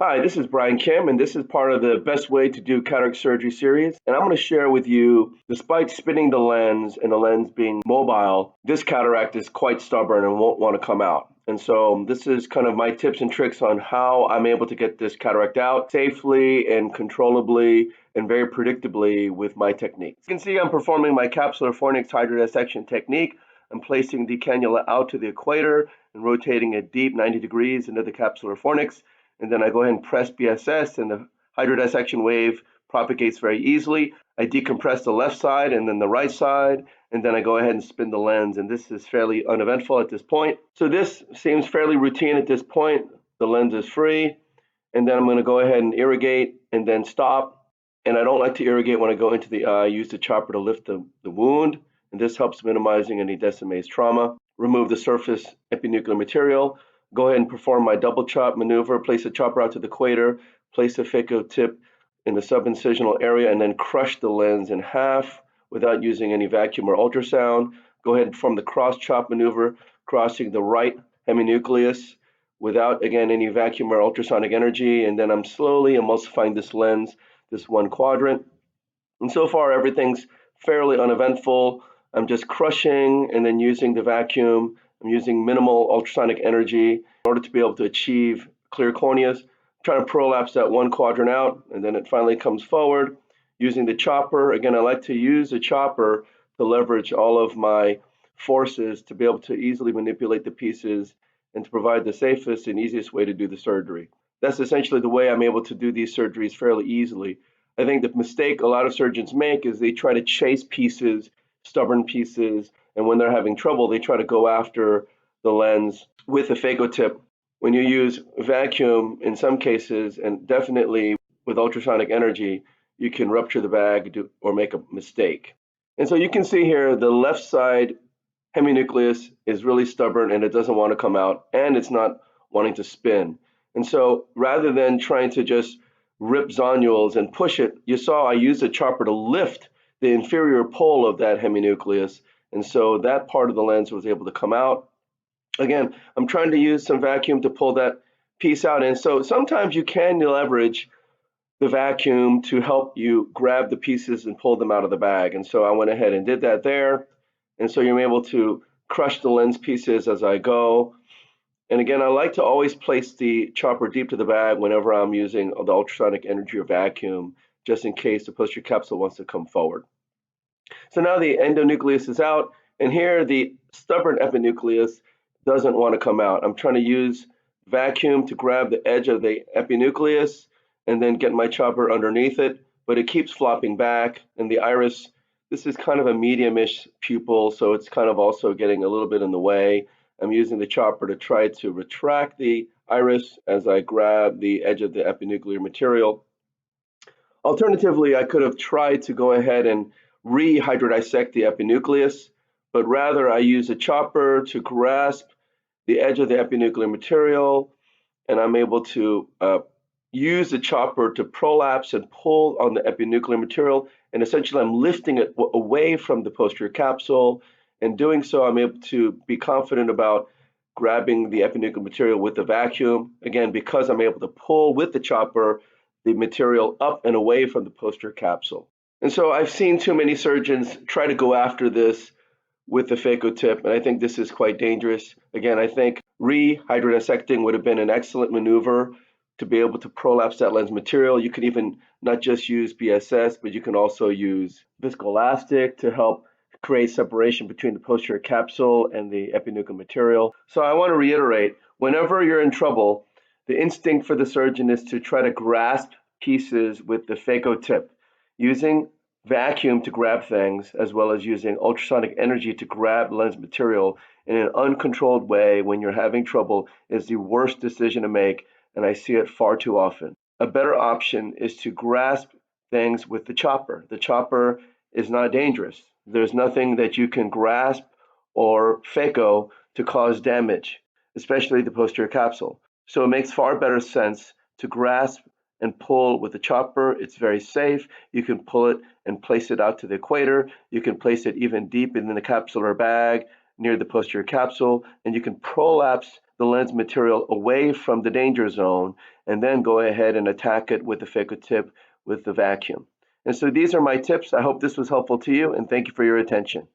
Hi, this is Brian Kim, and this is part of the Best Way to Do Cataract Surgery series. And I'm going to share with you, despite spinning the lens and the lens being mobile, this cataract is quite stubborn and won't want to come out. And so this is kind of my tips and tricks on how I'm able to get this cataract out safely and controllably and very predictably with my technique. You can see I'm performing my capsular fornix hydrodissection technique. I'm placing the cannula out to the equator and rotating it deep 90 degrees into the capsular fornix. And then I go ahead and press BSS, and the hydrodissection wave propagates very easily. I decompress the left side and then the right side, and then I go ahead and spin the lens, and this is fairly uneventful at this point. So this seems fairly routine at this point. The lens is free, and then I'm going to go ahead and irrigate and then stop. And I don't like to irrigate when I go into the eye. I use the chopper to lift the wound, and this helps minimizing any Descemet's trauma. Remove the surface epinuclear material. Go ahead and perform my double chop maneuver, place the chopper out to the equator, place the phaco tip in the subincisional area, and then crush the lens in half without using any vacuum or ultrasound. Go ahead and perform the cross chop maneuver, crossing the right heminucleus without, again, any vacuum or ultrasonic energy, and then I'm slowly emulsifying this lens, this one quadrant. And so far, everything's fairly uneventful. I'm just crushing and then using the vacuum. I'm using minimal ultrasonic energy in order to be able to achieve clear corneas. I'm trying to prolapse that one quadrant out, and then it finally comes forward. Using the chopper, again, I like to use the chopper to leverage all of my forces to be able to easily manipulate the pieces and to provide the safest and easiest way to do the surgery. That's essentially the way I'm able to do these surgeries fairly easily. I think the mistake a lot of surgeons make is they try to chase pieces, stubborn pieces, and when they're having trouble, they try to go after the lens with a phaco tip. When you use vacuum, in some cases, and definitely with ultrasonic energy, you can rupture the bag or make a mistake. And so you can see here the left side heminucleus is really stubborn and it doesn't want to come out, and it's not wanting to spin. And so rather than trying to just rip zonules and push it, you saw I used a chopper to lift the inferior pole of that heminucleus, and so that part of the lens was able to come out. Again, I'm trying to use some vacuum to pull that piece out, and so sometimes you can leverage the vacuum to help you grab the pieces and pull them out of the bag, and so I went ahead and did that there, and so you're able to crush the lens pieces as I go. And again, I like to always place the chopper deep to the bag whenever I'm using the ultrasonic energy or vacuum, just in case the posterior capsule wants to come forward. So now the endonucleus is out, and here the stubborn epinucleus doesn't want to come out. I'm trying to use vacuum to grab the edge of the epinucleus and then get my chopper underneath it, but it keeps flopping back, and the iris, this is kind of a medium-ish pupil, so it's kind of also getting a little bit in the way. I'm using the chopper to try to retract the iris as I grab the edge of the epinuclear material. Alternatively, I could have tried to go ahead and re-hydrodissect the epinucleus, but rather I use a chopper to grasp the edge of the epinuclear material, and I'm able to use the chopper to prolapse and pull on the epinuclear material, and essentially I'm lifting it away from the posterior capsule. In doing so, I'm able to be confident about grabbing the epinuclear material with the vacuum, again, because I'm able to pull with the chopper the material up and away from the posterior capsule. And so I've seen too many surgeons try to go after this with the phaco tip, and I think this is quite dangerous. Again, I think re-hydrodissecting would have been an excellent maneuver to be able to prolapse that lens material. You can even not just use BSS, but you can also use viscoelastic to help create separation between the posterior capsule and the epinuclear material. So I want to reiterate, whenever you're in trouble, the instinct for the surgeon is to try to grasp pieces with the phaco tip. Using vacuum to grab things, as well as using ultrasonic energy to grab lens material in an uncontrolled way when you're having trouble, is the worst decision to make, and I see it far too often. A better option is to grasp things with the chopper. The chopper is not dangerous. There's nothing that you can grasp or phaco to cause damage, especially the posterior capsule. So it makes far better sense to grasp and pull with the chopper. It's very safe. You can pull it and place it out to the equator. You can place it even deep in the capsular bag near the posterior capsule, and you can prolapse the lens material away from the danger zone, and then go ahead and attack it with the phaco tip with the vacuum. And so these are my tips. I hope this was helpful to you, and thank you for your attention.